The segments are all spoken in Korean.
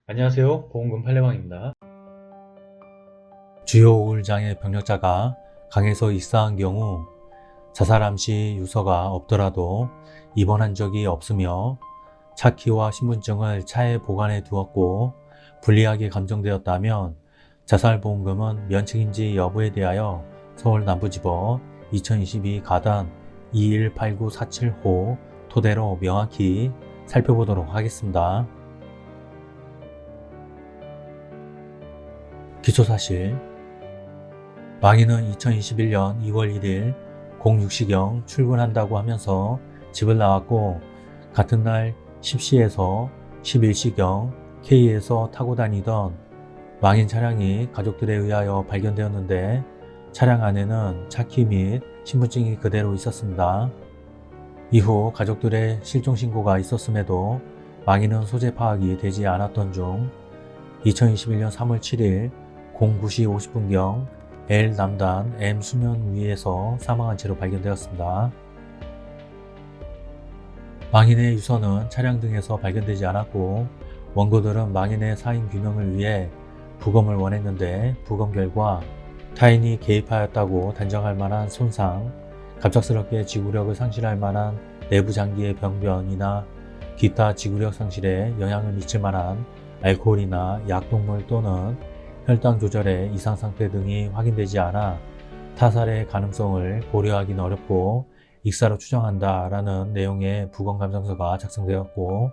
안녕하세요. 보험금 팔례방입니다. 주요 우울장애 병력자가 강에서 익사한 경우 자살 암시 유서가 없더라도 입원한 적이 없으며 차키와 신분증을 차에 보관해 두었고 불리하게 감정되었다면 자살보험금은 면책인지 여부에 대하여 서울남부지법 2022 가단 218947호 토대로 명확히 살펴보도록 하겠습니다. 기초사실: 망인은 2021년 2월 1일 06시경 출근한다고 하면서 집을 나왔고 같은 날 10시에서 11시경 K에서 타고 다니던 망인 차량이 가족들에 의하여 발견되었는데 차량 안에는 차키 및 신분증이 그대로 있었습니다. 이후 가족들의 실종 신고가 있었음에도 망인은 소재 파악이 되지 않았던 중 2021년 3월 7일 09시 50분경 L 남단 M 수면 위에서 사망한 채로 발견되었습니다. 망인의 유서는 차량 등에서 발견되지 않았고 원고들은 망인의 사인 규명을 위해 부검을 원했는데 부검 결과 타인이 개입하였다고 단정할 만한 손상, 갑작스럽게 지구력을 상실할 만한 내부 장기의 병변이나 기타 지구력 상실에 영향을 미칠 만한 알코올이나 약독물 또는 혈당 조절의 이상 상태 등이 확인되지 않아 타살의 가능성을 고려하기는 어렵고 익사로 추정한다 라는 내용의 부검감정서가 작성되었고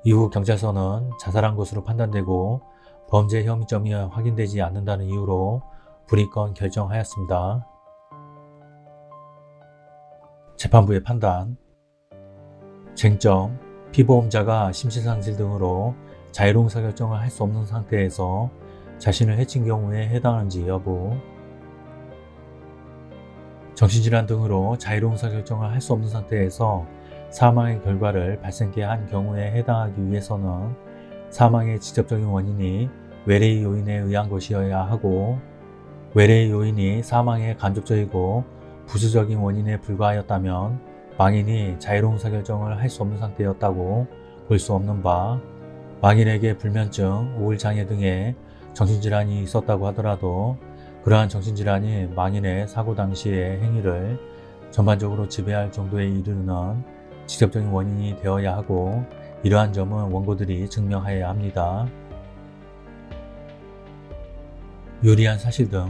이후 경찰서는 자살한 것으로 판단되고 범죄 혐의점이 확인되지 않는다는 이유로 불이건 결정하였습니다. 재판부의 판단: 쟁점: 피보험자가 심신상실 등으로 자유로운 의사결정을 할 수 없는 상태에서 자신을 해친 경우에 해당하는지 여부. 정신질환 등으로 자유로운 의사결정을 할 수 없는 상태에서 사망의 결과를 발생케 한 경우에 해당하기 위해서는 사망의 직접적인 원인이 외래의 요인에 의한 것이어야 하고 외래의 요인이 사망의 간접적이고 부수적인 원인에 불과하였다면 망인이 자유로운 의사결정을 할 수 없는 상태였다고 볼 수 없는 바, 망인에게 불면증, 우울장애 등의 정신질환이 있었다고 하더라도 그러한 정신질환이 망인의 사고 당시의 행위를 전반적으로 지배할 정도에 이르는 직접적인 원인이 되어야 하고 이러한 점은 원고들이 증명하여야 합니다. 유리한 사실 등: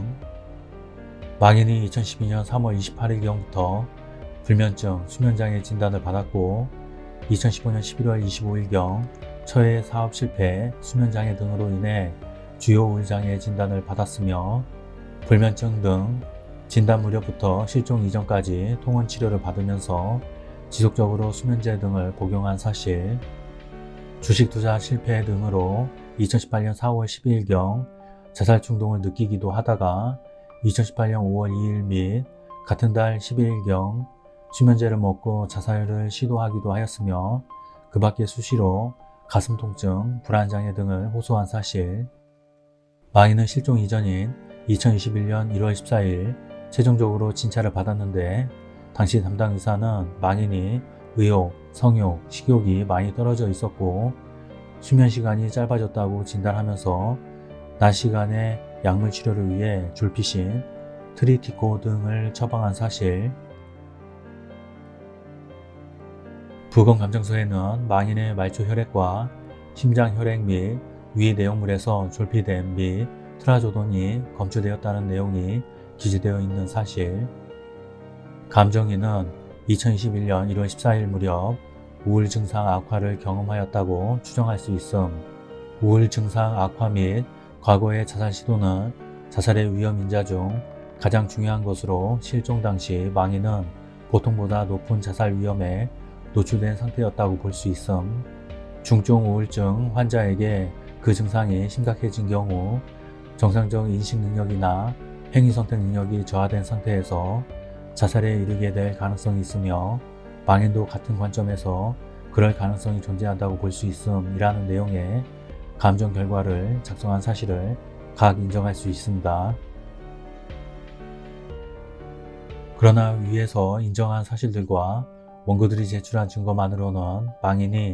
망인이 2012년 3월 28일경부터 불면증, 수면장애 진단을 받았고 2015년 11월 25일경 처해 사업 실패, 수면장애 등으로 인해 주요 우울장애 진단을 받았으며 불면증 등 진단 무렵부터 실종 이전까지 통원 치료를 받으면서 지속적으로 수면제 등을 복용한 사실, 주식 투자 실패 등으로 2018년 4월 12일경 자살 충동을 느끼기도 하다가 2018년 5월 2일 및 같은 달 11일경 수면제를 먹고 자살을 시도하기도 하였으며 그 밖에 수시로 가슴 통증, 불안장애 등을 호소한 사실, 망인은 실종 이전인 2021년 1월 14일 최종적으로 진찰을 받았는데 당시 담당 의사는 망인이 의욕, 성욕, 식욕이 많이 떨어져 있었고 수면 시간이 짧아졌다고 진단하면서 낮 시간에 약물 치료를 위해 졸피신, 트리티코 등을 처방한 사실, 부검 감정서에는 망인의 말초 혈액과 심장 혈액 및 위 내용물에서 졸피뎀 및 트라조돈이 검출되었다는 내용이 기재되어 있는 사실, 감정인은 2021년 1월 14일 무렵 우울 증상 악화를 경험하였다고 추정할 수 있음. 우울 증상 악화 및 과거의 자살 시도는 자살의 위험 인자 중 가장 중요한 것으로 실종 당시 망인은 보통보다 높은 자살 위험에 노출된 상태였다고 볼 수 있음. 중증 우울증 환자에게 그 증상이 심각해진 경우 정상적 인식 능력이나 행위 선택 능력이 저하된 상태에서 자살에 이르게 될 가능성이 있으며 망인도 같은 관점에서 그럴 가능성이 존재한다고 볼 수 있음이라는 내용의 감정 결과를 작성한 사실을 각 인정할 수 있습니다. 그러나 위에서 인정한 사실들과 원고들이 제출한 증거만으로는 망인이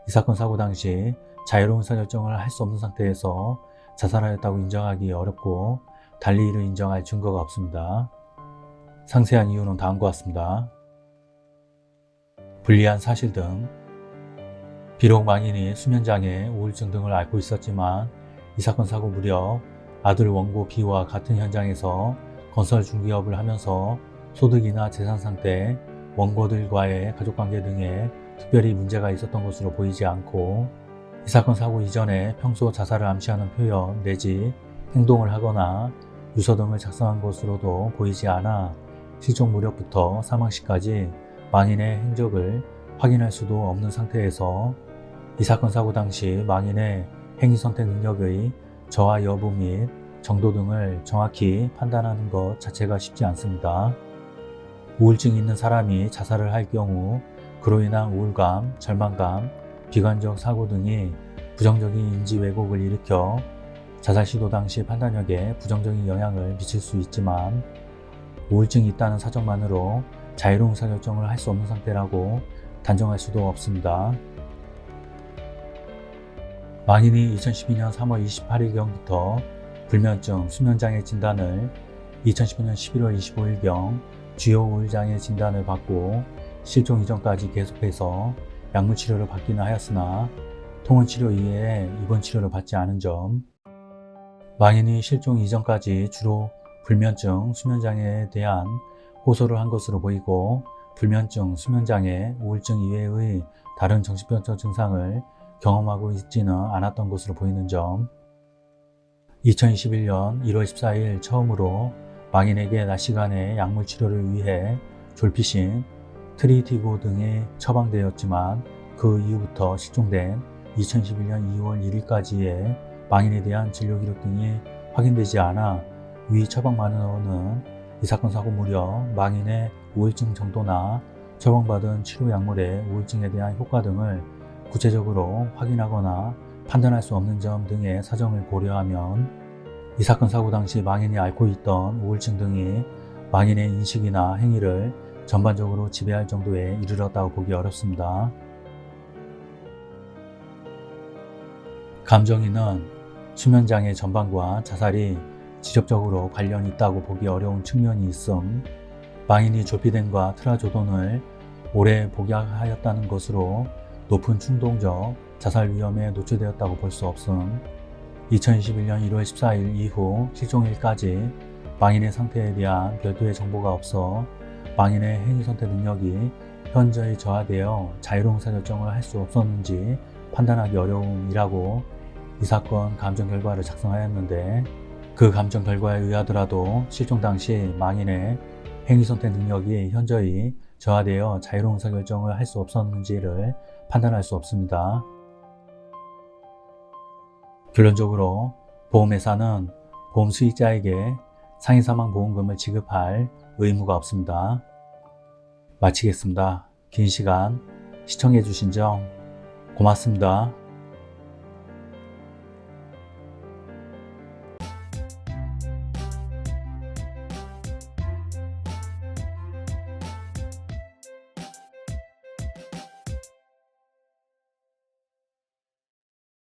이 사건 사고 당시 자유로운 의사결정을 할 수 없는 상태에서 자살하였다고 인정하기 어렵고 달리 이를 인정할 증거가 없습니다. 상세한 이유는 다음과 같습니다. 불리한 사실 등. 비록 망인이 수면장애, 우울증 등을 앓고 있었지만 이 사건 사고 무렵 아들 원고 B와 같은 현장에서 건설 중개업을 하면서 소득이나 재산 상태, 원고들과의 가족관계 등에 특별히 문제가 있었던 것으로 보이지 않고 이 사건 사고 이전에 평소 자살을 암시하는 표현 내지 행동을 하거나 유서 등을 작성한 것으로도 보이지 않아 실종 무렵부터 사망 시까지 망인의 행적을 확인할 수도 없는 상태에서 이 사건 사고 당시 망인의 행위선택 능력의 저하 여부 및 정도 등을 정확히 판단하는 것 자체가 쉽지 않습니다. 우울증이 있는 사람이 자살을 할 경우 그로 인한 우울감, 절망감, 비관적 사고 등이 부정적인 인지 왜곡을 일으켜 자살 시도 당시 판단력에 부정적인 영향을 미칠 수 있지만 우울증이 있다는 사정만으로 자유로운 의사결정을 할 수 없는 상태라고 단정할 수도 없습니다. 망인이 2012년 3월 28일경부터 불면증, 수면장애 진단을 2015년 11월 25일경 주요 우울장애 진단을 받고 실종 이전까지 계속해서 약물치료를 받기는 하였으나 통원치료 이외에 입원치료를 받지 않은 점, 망인이 실종 이전까지 주로 불면증, 수면장애에 대한 호소를 한 것으로 보이고 불면증, 수면장애, 우울증 이외의 다른 정신병적 증상을 경험하고 있지는 않았던 것으로 보이는 점, 2021년 1월 14일 처음으로 망인에게 낮 시간에 약물 치료를 위해 졸피신, 트리티고 등이 처방되었지만 그 이후부터 실종된 2011년 2월 1일까지의 망인에 대한 진료 기록 등이 확인되지 않아 위 처방만으로는 이 사건 사고 무렵 망인의 우울증 정도나 처방받은 치료 약물의 우울증에 대한 효과 등을 구체적으로 확인하거나 판단할 수 없는 점 등의 사정을 고려하면 이 사건 사고 당시 망인이 앓고 있던 우울증 등이 망인의 인식이나 행위를 전반적으로 지배할 정도에 이르렀다고 보기 어렵습니다. 감정인은 수면장애 전반과 자살이 직접적으로 관련이 있다고 보기 어려운 측면이 있음, 망인이 조피뎀과 트라조돈을 오래 복약하였다는 것으로 높은 충동적 자살 위험에 노출되었다고 볼 수 없음, 2021년 1월 14일 이후 실종일까지 망인의 상태에 대한 별도의 정보가 없어 망인의 행위선택 능력이 현저히 저하되어 자유로운 의사결정을 할 수 없었는지 판단하기 어려움이라고 이 사건 감정 결과를 작성하였는데 그 감정 결과에 의하더라도 실종 당시 망인의 행위선택 능력이 현저히 저하되어 자유로운 의사결정을 할 수 없었는지를 판단할 수 없습니다. 결론적으로 보험회사는 보험 수익자에게 상해사망보험금을 지급할 의무가 없습니다. 마치겠습니다. 긴 시간 시청해 주신 점 고맙습니다.